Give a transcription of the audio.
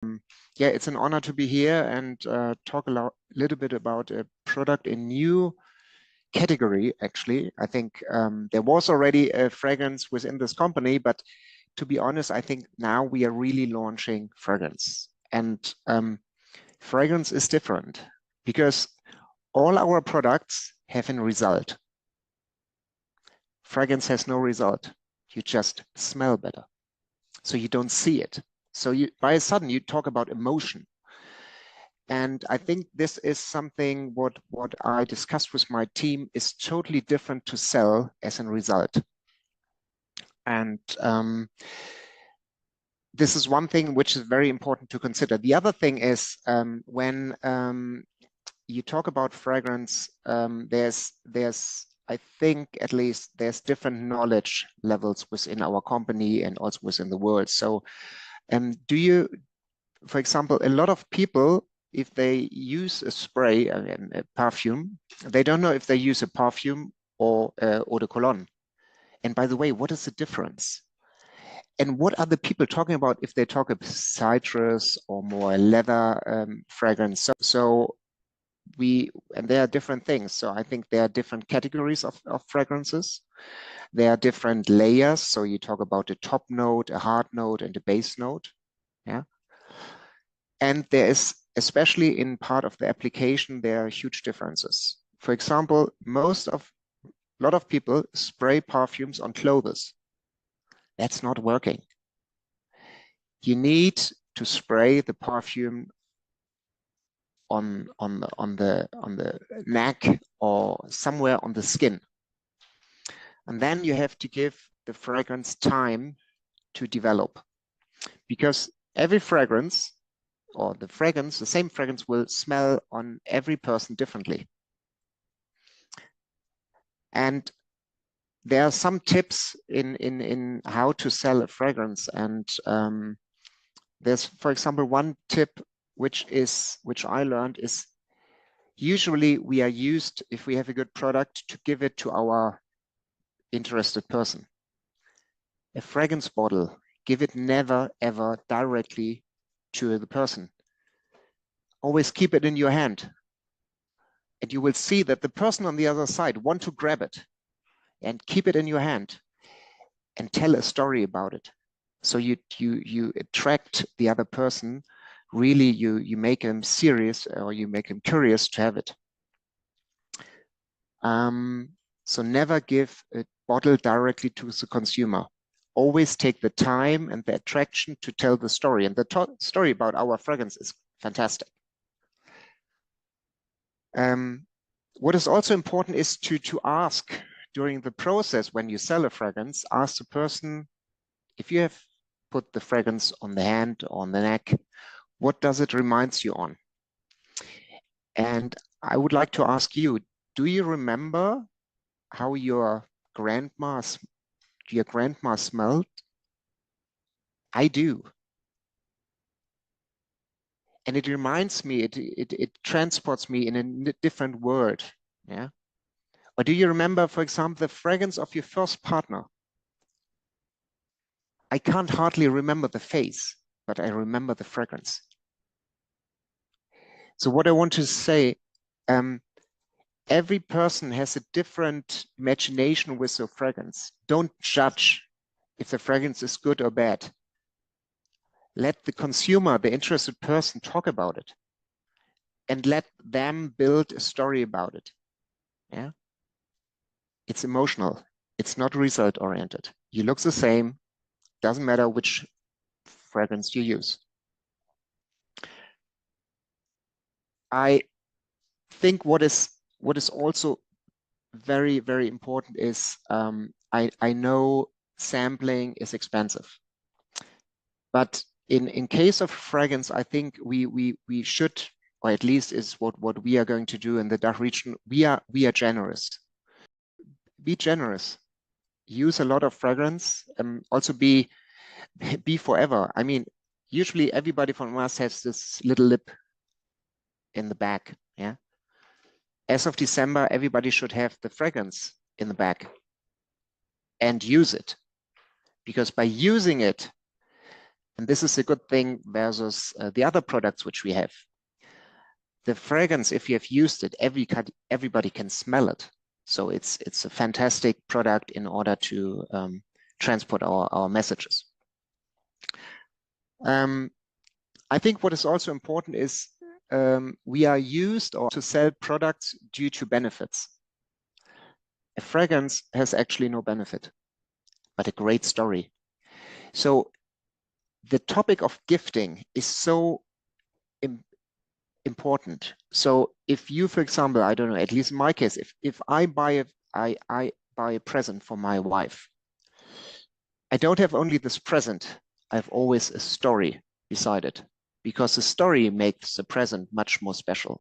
Yeah, it's an honor to be here and talk little bit about a product in new category, actually. I think there was already a fragrance within this company, but to be honest, I think now we are really launching fragrance. And fragrance is different because all our products have a result. Fragrance has no result. You just smell better. So you don't see it. So by a sudden you talk about emotion. And I think this is something what I discussed with my team is totally different to sell as a result. And this is one thing which is very important to consider. The other thing is when you talk about fragrance, there's I think at least there's different knowledge levels within our company and also within the world. So do you, for example, a lot of people, if they use a spray, a perfume, they don't know if they use a perfume or eau de cologne. And by the way, what is the difference? And what are the people talking about if they talk about citrus or more leather fragrance? And there are different things. So I think there are different categories of fragrances. There are different layers. So you talk about a top note, a hard note, and a base note. Yeah. And there is, especially in part of the application, there are huge differences. For example, a lot of people spray perfumes on clothes. That's not working. You need to spray the perfume on the neck or somewhere on the skin. And then you have to give the fragrance time to develop, because every fragrance or the same fragrance will smell on every person differently. And there are some tips in how to sell a fragrance. And there's, for example, one tip which I learned is usually we are used, if we have a good product, to give it to our interested person. A fragrance bottle, give it never ever directly to the person. Always keep it in your hand. And you will see that the person on the other side want to grab it and keep it in your hand and tell a story about it. So you attract the other person. Really, you make them serious, or you make them curious to have it. So never give a bottle directly to the consumer. Always take the time and the attraction to tell the story. And the story about our fragrance is fantastic. What is also important is to ask during the process, when you sell a fragrance, ask the person, if you have put the fragrance on the hand or on the neck, what does it remind you on? And I would like to ask you, do you remember how your grandma smelled? I do. And it reminds me, it transports me in a different world. Yeah. Or do you remember, for example, the fragrance of your first partner? I can't hardly remember the face, but I remember the fragrance. So what I want to say, every person has a different imagination with the fragrance. Don't judge if the fragrance is good or bad. Let the consumer, the interested person, talk about it, and let them build a story about it. Yeah, it's emotional. It's not result oriented. You look the same. Doesn't matter which fragrance you use. I think what is also very, very important is I know sampling is expensive, but in case of fragrance, I think we should, or at least is what we are going to do in the DACH region. We are generous. Be generous. Use a lot of fragrance. Also be forever. I mean, usually everybody from us has this little lip in the back. Yeah. As of December, everybody should have the fragrance in the back and use it, because by using it, And this is a good thing versus the other products which we have. The fragrance, if you have used it, everybody can smell it. So it's a fantastic product in order to transport our messages. I think what is also important is we are used to sell products due to benefits. A fragrance has actually no benefit, but a great story. So the topic of gifting is so important. So if you, for example, I don't know, at least in my case, if I buy a present for my wife, I don't have only this present, I have always a story beside it, because the story makes the present much more special.